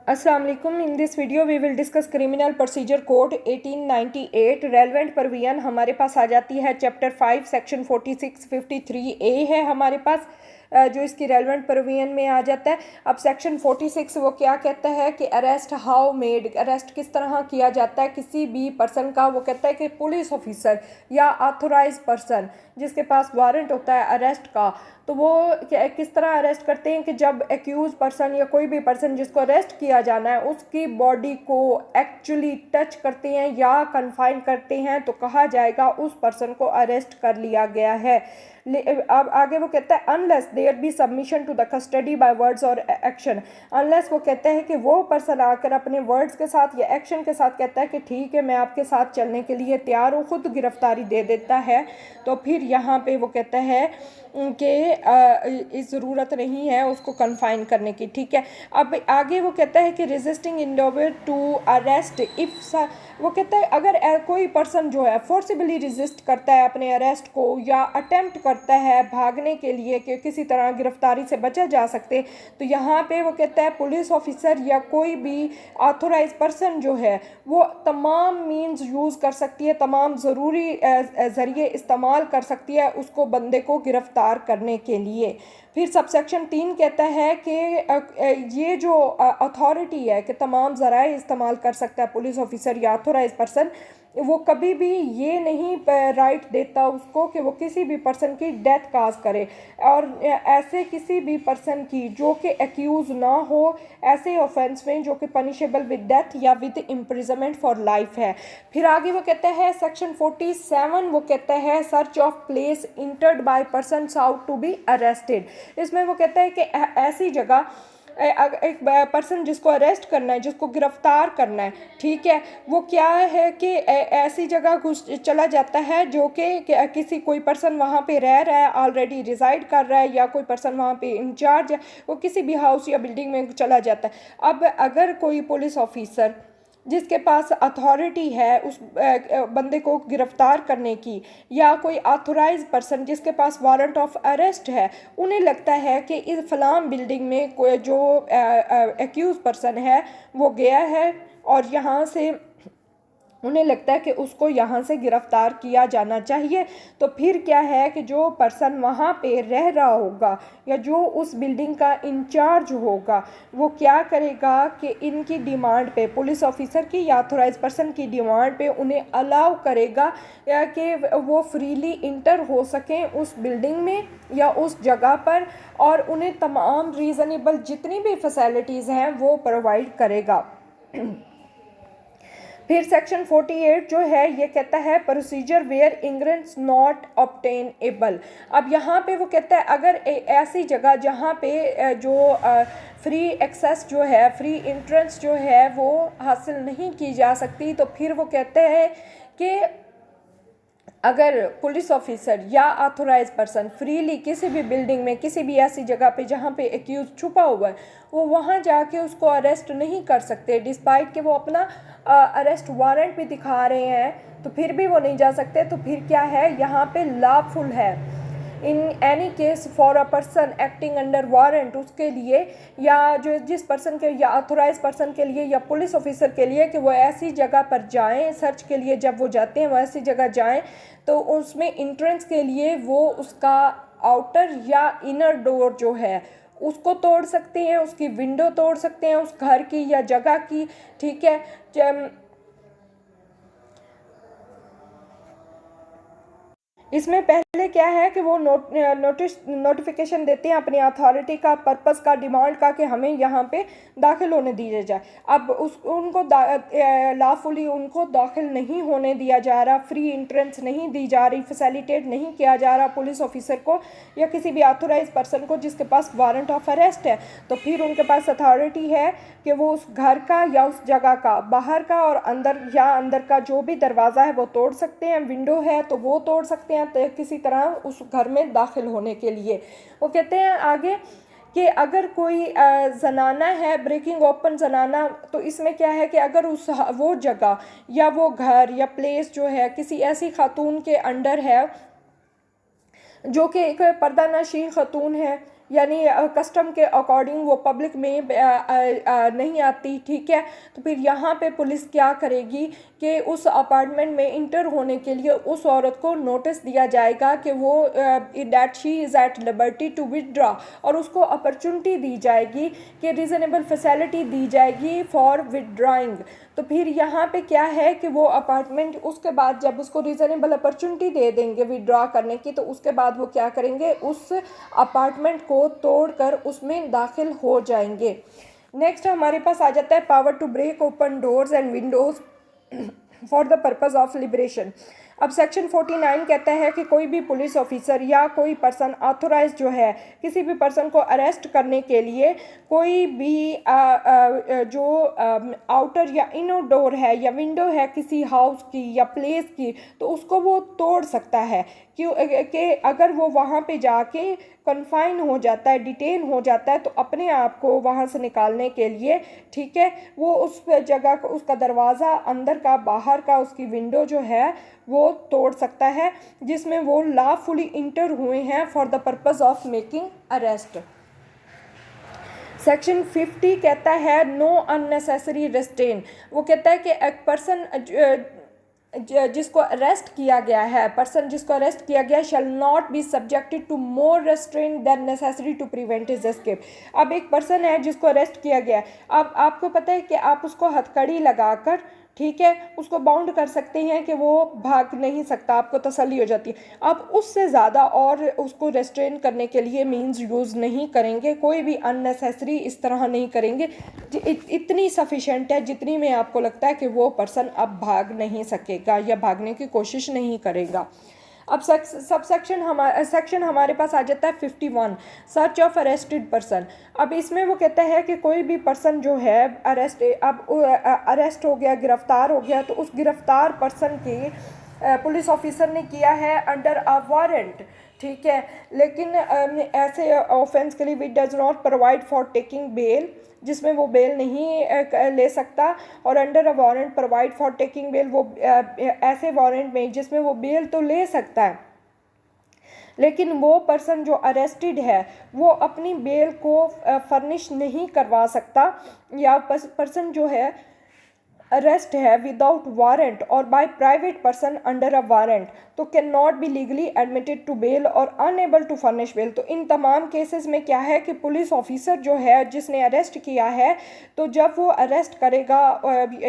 अस्सलाम वालेकुम। In this video we will discuss criminal procedure code 1898। Relevant provision हमारे पास आ जाती है चैप्टर 5 सेक्शन 4653A है हमारे पास, जो इसकी रेलेवेंट प्रोविजन में आ जाता है। अब सेक्शन 46 वो क्या कहता है कि अरेस्ट हाउ मेड, अरेस्ट किस तरह किया जाता है किसी भी पर्सन का। वो कहता है कि पुलिस ऑफिसर या ऑथोराइज पर्सन जिसके पास वारंट होता है अरेस्ट का, तो वो किस तरह अरेस्ट करते हैं कि जब एक्यूज पर्सन या कोई भी पर्सन जिसको अरेस्ट किया जाना है उसकी बॉडी को एक्चुअली टच करते हैं या कन्फाइन करते हैं तो कहा जाएगा उस पर्सन को अरेस्ट कर लिया गया है। अब आगे वो कहता है unless there be submission to the custody by words और एक्शन। अनलेस वो कहता है कि वो पर्सन आकर अपने वर्ड्स के साथ या एक्शन के साथ कहता है कि ठीक है मैं आपके साथ चलने के लिए तैयार हूँ, खुद गिरफ्तारी दे देता है, तो फिर यहाँ पे वो कहता है कि इस ज़रूरत नहीं है उसको कन्फाइन करने की। ठीक है, अब आगे वो कहता है कि resisting individual to arrest if, वो कहता है अगर कोई पर्सन जो है फोर्सिबली रेजिस्ट करता है अपने अरेस्ट को या अटेम्प्ट करता है भागने के लिए कि किसी तरह गिरफ्तारी से बचा जा सकते, तो यहाँ पे वो कहता है पुलिस ऑफिसर या कोई भी ऑथोराइज पर्सन जो है वो तमाम मीन्स यूज़ कर सकती है, तमाम ज़रूरी ज़रिए इस्तेमाल कर सकती है उसको बंदे को गिरफ्तार करने के लिए। फिर सबसेक्शन 3 कहता है कि ये जो अथॉरिटी है कि तमाम ज़राए इस्तेमाल कर सकता है पुलिस ऑफिसर या ऑथोराइज पर्सन, वो कभी भी ये नहीं राइट देता उसको कि वो किसी भी पर्सन की डेथ काज करे और ऐसे किसी भी पर्सन की जो कि एक्यूज़ ना हो ऐसे ऑफेंस में जो कि पनिशेबल विद डेथ या विद इम्प्रिजनमेंट फॉर लाइफ है। फिर आगे वो कहता है सेक्शन 47 वो कहता है search of place entered by person ought to be arrested. इसमें वो कहता है कि ऐसी जगह एक पर्सन जिसको अरेस्ट करना है, जिसको गिरफ्तार करना है, ठीक है, वो क्या है कि ऐसी जगह घुस चला जाता है जो कि किसी कोई पर्सन वहाँ पे रह रहा है, ऑलरेडी रिजाइड कर रहा है, या कोई पर्सन वहाँ पे इंचार्ज है, वो किसी भी हाउस या बिल्डिंग में चला जाता है। अब अगर कोई पुलिस ऑफिसर जिसके पास अथॉरिटी है उस बंदे को गिरफ्तार करने की, या कोई ऑथोराइज पर्सन जिसके पास वारंट ऑफ अरेस्ट है, उन्हें लगता है कि इस फलाम बिल्डिंग में कोई जो एक्यूज पर्सन है वो गया है और यहाँ से उन्हें लगता है कि उसको यहाँ से गिरफ्तार किया जाना चाहिए, तो फिर क्या है कि जो पर्सन वहाँ पे रह रहा होगा या जो उस बिल्डिंग का इंचार्ज होगा वो क्या करेगा कि इनकी डिमांड पे, पुलिस ऑफिसर की या ऑथोराइज पर्सन की डिमांड पे उन्हें अलाउ करेगा या कि वो फ्रीली इंटर हो सकें उस बिल्डिंग में या उस जगह पर, और उन्हें तमाम रीज़नेबल जितनी भी फैसिलिटीज़ हैं वो प्रोवाइड करेगा। फिर सेक्शन 48 जो है ये कहता है प्रोसीजर वेयर इंग्रेंट्स नॉट ऑब्टेनेबल। अब यहाँ पे वो कहता है अगर ऐसी जगह जहाँ पे जो फ्री एक्सेस जो है, फ्री इंट्रेंस जो है वो हासिल नहीं की जा सकती, तो फिर वो कहते हैं कि अगर पुलिस ऑफिसर या ऑथोराइज पर्सन फ्रीली किसी भी बिल्डिंग में किसी भी ऐसी जगह पे जहाँ पे एक्यूज छुपा हुआ है वो वहाँ जाके उसको अरेस्ट नहीं कर सकते, डिस्पाइट कि वो अपना अरेस्ट वारंट भी दिखा रहे हैं, तो फिर भी वो नहीं जा सकते। तो फिर क्या है यहाँ पे लॉफुल है in any case for a person acting under warrant, उसके लिए या जो जिस पर्सन के या ऑथोराइज पर्सन के लिए या पुलिस ऑफिसर के लिए कि वो ऐसी जगह पर जाएं सर्च के लिए, जब वो जाते हैं वो ऐसी जगह जाएं तो उसमें इंट्रेंस के लिए वो उसका आउटर या इनर डोर जो है उसको तोड़ सकते हैं, उसकी विंडो तोड़ सकते हैं उस घर की या जगह की। ठीक है, इसमें पहले क्या है कि वो नोटिफिकेशन देते हैं अपनी अथॉरिटी का, पर्पस का, डिमांड का कि हमें यहाँ पे दाखिल होने दिया जाए। अब उनको लॉफुली उनको दाखिल नहीं होने दिया जा रहा, फ्री इंट्रेंस नहीं दी जा रही, फैसिलिटेट नहीं किया जा रहा पुलिस ऑफिसर को या किसी भी ऑथोराइज पर्सन को जिसके पास वारंट ऑफ अरेस्ट है, तो फिर उनके पास अथॉरिटी है कि वो उस घर का या उस जगह का बाहर का और अंदर या अंदर का जो भी दरवाज़ा है वो तोड़ सकते हैं, विंडो है तो वो तोड़ सकते हैं तो किसी तरह उस घर में दाखिल होने के लिए। वो कहते हैं आगे कि अगर कोई जनाना है ब्रेकिंग ओपन जनाना, तो इसमें क्या है कि अगर उस वो जगह या वो घर या प्लेस जो है किसी ऐसी खातून के अंडर है जो कि एक पर्दा नशीन खातून है यानी कस्टम के अकॉर्डिंग वो पब्लिक में नहीं आती, ठीक है। तो फिर यहाँ पे पुलिस क्या करेगी कि उस अपार्टमेंट में इंटर होने के लिए उस औरत को नोटिस दिया जाएगा कि वो that she is at liberty to withdraw, और उसको अपॉर्चुनिटी दी जाएगी कि रीज़नेबल फैसिलिटी दी जाएगी फॉर विदड्रॉइंग। तो फिर यहाँ पे क्या है कि वो अपार्टमेंट उसके बाद जब उसको रीज़नेबल अपॉर्चुनिटी दे देंगे विदड्रॉ करने की, तो उसके बाद वो क्या करेंगे, उस अपार्टमेंट को तोड़कर उसमें दाखिल हो जाएंगे। नेक्स्ट हमारे पास आ जाता है power to break open doors and windows for the purpose of liberation. अब सेक्शन 49 कहता है कि कोई भी पुलिस ऑफिसर या कोई पर्सन ऑथोराइज जो है किसी भी पर्सन को अरेस्ट करने के लिए कोई भी जो आउटर या इनर डोर है या विंडो है किसी हाउस की या प्लेस की, तो उसको वो तोड़ सकता है। क्यों कि अगर वो वहाँ पे जाके कन्फाइन हो जाता है, डिटेन हो जाता है, तो अपने आप को वहाँ से निकालने के लिए, ठीक है, वो उस जगह को, उसका दरवाज़ा अंदर का बाहर का, उसकी विंडो जो है वो तोड़ सकता है जिसमें वो लॉफुली इंटर हुए हैं for the purpose of making arrest. Section 50 कहता है नो अननेसेसरी रेस्ट्रेन। वो कहता है कि एक पर्सन जिसको अरेस्ट किया गया है, पर्सन जिसको अरेस्ट किया गया shall not be subjected to more restraint than necessary to prevent his escape. अब एक पर्सन है जिसको अरेस्ट किया गया है, अब आपको पता है कि आप उसको हथकड़ी लगाकर, ठीक है, उसको बाउंड कर सकते हैं कि वो भाग नहीं सकता, आपको तसल्ली हो जाती है। अब उससे ज़्यादा और उसको रेस्ट्रेन करने के लिए मींस यूज़ नहीं करेंगे, कोई भी अननेसेसरी इस तरह नहीं करेंगे। इतनी सफिशेंट है जितनी में आपको लगता है कि वो पर्सन अब भाग नहीं सकेगा या भागने की कोशिश नहीं करेगा। अब सेक्शन हमारे पास आ जाता है 51 सर्च ऑफ अरेस्टेड पर्सन। अब इसमें वो कहता है कि कोई भी पर्सन जो है अरेस्ट हो गया, गिरफ्तार हो गया, तो उस गिरफ्तार पर्सन की पुलिस ऑफिसर ने किया है अंडर अ वारंट, ठीक है, लेकिन ऐसे ऑफेंस के लिए we does not provide for taking bail, जिसमें वो बेल नहीं ले सकता, और under a warrant provide for taking bail, वो ऐसे वारंट में जिसमें वो बेल तो ले सकता है, लेकिन वो पर्सन जो अरेस्टेड है वो अपनी बेल को फर्निश नहीं करवा सकता, या पर्सन जो है अरेस्ट है विदाउट वारंट और by private person under a warrant, तो can not be legally admitted to bail और अनएबल टू फर्निश बेल। तो इन तमाम केसेस में क्या है कि पुलिस ऑफिसर जो है जिसने अरेस्ट किया है, तो जब वो अरेस्ट करेगा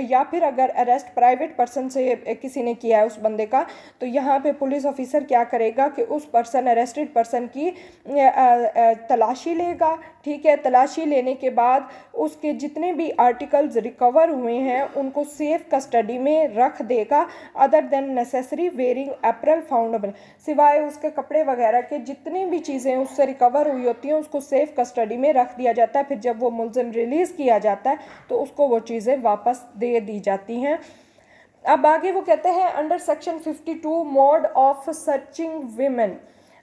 या फिर अगर अरेस्ट प्राइवेट पर्सन से किसी ने किया है उस बंदे का, तो यहाँ पे पुलिस ऑफिसर क्या करेगा कि उस पर्सन अरेस्टेड पर्सन की तलाशी लेगा, ठीक है। तलाशी लेने के बाद उसके जितने भी आर्टिकल्स रिकवर हुए हैं उनको सेफ कस्टडी में रख देगा, other than necessary wearing apparel foundable, सिवाय उसके कपड़े वगैरह के जितनी भी चीज़ें उससे रिकवर हुई होती हैं उसको सेफ कस्टडी में रख दिया जाता है। फिर जब वो मुलजिम रिलीज़ किया जाता है तो उसको वो चीज़ें वापस दे दी जाती हैं। अब आगे वो कहते हैं under section 52 mode of searching women.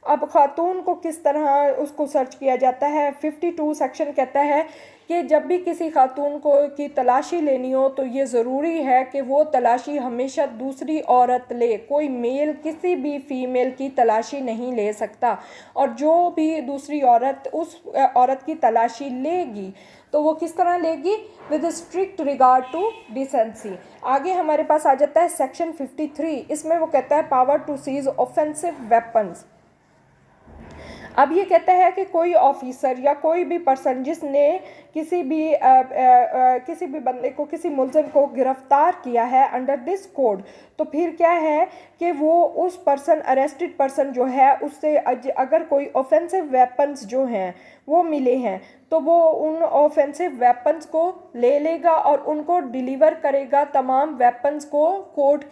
अब खातून को किस तरह उसको सर्च किया जाता है। 52 सेक्शन कहता है कि जब भी किसी खातून को की तलाशी लेनी हो तो ये ज़रूरी है कि वो तलाशी हमेशा दूसरी औरत ले, कोई मेल किसी भी फ़ीमेल की तलाशी नहीं ले सकता, और जो भी दूसरी औरत उस औरत की तलाशी लेगी तो वो किस तरह लेगी, with strict regard to decency. आगे हमारे पास आ जाता है सेक्शन 53, इसमें वो कहता है power to seize offensive weapons. अब ये कहता है कि कोई ऑफिसर या कोई भी पर्सन जिसने किसी भी बंदे को, किसी मुलजिम को गिरफ्तार किया है अंडर दिस कोड, तो फिर क्या है कि वो उस पर्सन अरेस्टेड पर्सन जो है उससे अगर कोई ऑफेंसिव वेपन्स जो हैं वो मिले हैं तो वो उन ऑफेंसिव वेपन्स को ले लेगा और उनको डिलीवर करेगा, तमाम वेपन्स को कोर्ट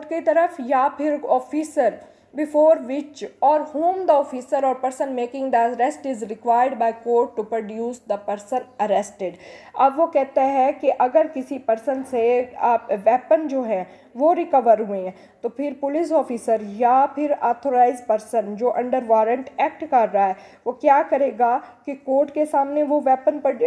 के तरफ, या फिर officer before which or whom the officer or person making the arrest is required by court to produce the person arrested। अब वो कहता है कि अगर किसी पर्सन से आप वेपन जो है वो रिकवर हुए हैं तो फिर पुलिस ऑफिसर या फिर ऑथोराइज पर्सन जो अंडर वारंट एक्ट कर रहा है वो क्या करेगा कि कोर्ट के सामने वो वेपन पर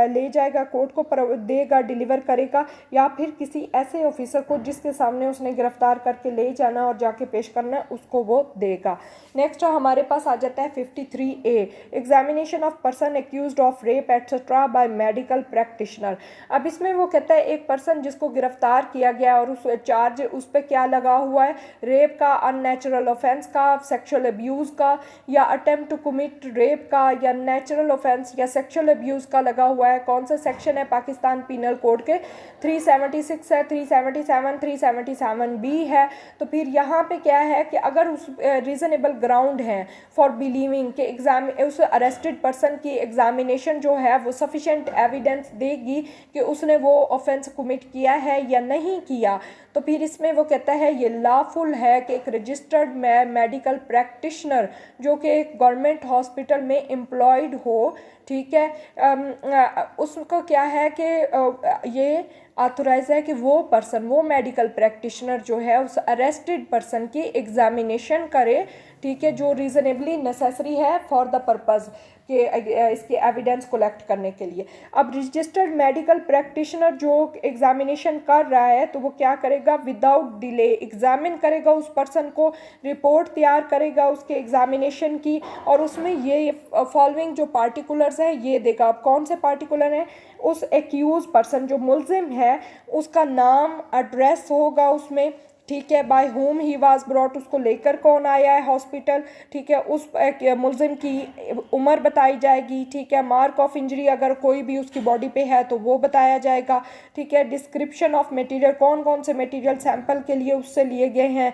ले जाएगा, कोर्ट को देगा, डिलीवर करेगा, या फिर किसी ऐसे ऑफिसर को जिसके सामने उसने गिरफ्तार करके ले जाना और जाके पेश करना उसको वो देगा। नेक्स्ट हमारे पास आ जाता है 53A, examination of person accused of rape etcetera by medical practitioner. अब इसमें वो कहता है एक पर्सन जिसको गिरफ्तार किया गया और उस चार्ज उस पर क्या लगा हुआ है, रेप का, अननेचुरल ऑफेंस का, सेक्सुअल अब्यूज़ का, या अटेम्प्ट टू कमिट रेप का, या नेचुरल ऑफेंस या सेक्सुअल अब्यूज़ का लगा हुआ है। कौन सा सेक्शन है पाकिस्तान पीनल कोड के? 376 है, 377, 377B है। तो फिर यहाँ पे क्या है कि अगर उस रीज़नेबल ग्राउंड है फॉर बिलीविंग के एग्जाम उस अरेस्टेड पर्सन की एग्जामिनेशन जो है वो सफिशेंट एविडेंस देगी कि उसने वो ऑफेंस कमिट किया है या नहीं किया, तो फिर इसमें वो कहता है ये लॉफुल है कि एक रजिस्टर्ड मेडिकल प्रैक्टिशनर जो कि एक गवर्नमेंट हॉस्पिटल में एम्प्लॉयड हो, ठीक है, उसको क्या है कि ये ऑथोराइज है कि वो पर्सन, वो मेडिकल प्रैक्टिशनर जो है उस अरेस्टेड पर्सन की एग्जामिनेशन करे, ठीक है, जो रीज़नेबली नेसेसरी है फॉर द पर्पज़ के इसके एविडेंस कलेक्ट करने के लिए। अब रजिस्टर्ड मेडिकल प्रैक्टिशनर जो एग्जामिनेशन कर रहा है तो वो क्या करेगा, विदाउट डिले एग्जामिन करेगा उस पर्सन को, रिपोर्ट तैयार करेगा उसके एग्जामिनेशन की, और उसमें ये फॉलोइंग जो पार्टिकुलर्स हैं ये देगा। अब कौन से पार्टिकुलर हैं? उस एक्यूज पर्सन जो मुल्जिम है उसका नाम, एड्रेस होगा उसमें, ठीक है, by whom he was brought, उसको लेकर कौन आया है हॉस्पिटल, ठीक है, उस मुल्जिम की उम्र बताई जाएगी, ठीक है, मार्क ऑफ इंजरी अगर कोई भी उसकी बॉडी पे है तो वो बताया जाएगा, ठीक है, डिस्क्रिप्शन ऑफ मटेरियल, कौन कौन से मटेरियल सैंपल के लिए उससे लिए गए हैं,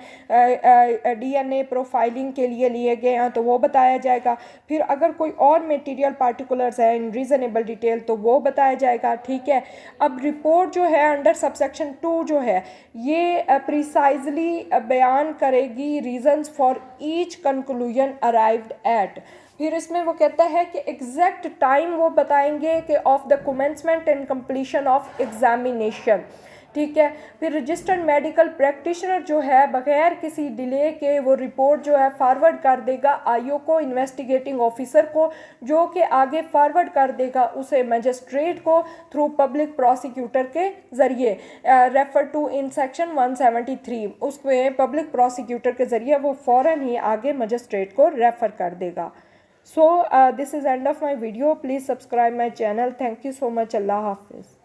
DNA प्रोफाइलिंग के लिए गए हैं तो वो बताया जाएगा। फिर अगर कोई और मटेरियल पार्टिकुलर्स है इन रीज़नेबल डिटेल तो वो बताया जाएगा, ठीक है। अब रिपोर्ट जो है अंडर सबसेक्शन 2 जो है ये प्रिसाइजली बयान करेगी reasons for each conclusion arrived at. फिर इसमें वो कहता है कि एग्जैक्ट टाइम वो बताएंगे कि of the commencement and completion of examination, ठीक है। फिर रजिस्टर्ड मेडिकल प्रैक्टिशनर जो है बगैर किसी डिले के वो रिपोर्ट जो है फॉरवर्ड कर देगा आईओ को, इन्वेस्टिगेटिंग ऑफिसर को, जो कि आगे फॉरवर्ड कर देगा उसे मजिस्ट्रेट को थ्रू पब्लिक प्रोसिक्यूटर के ज़रिए, रेफर टू इन सेक्शन 173, उसमें पब्लिक प्रोसिक्यूटर के ज़रिए वो फ़ौरन ही आगे मजिस्ट्रेट को रेफ़र कर देगा। So this is end of my video, please subscribe my channel. Thank you so much. अल्लाह हाफिज़।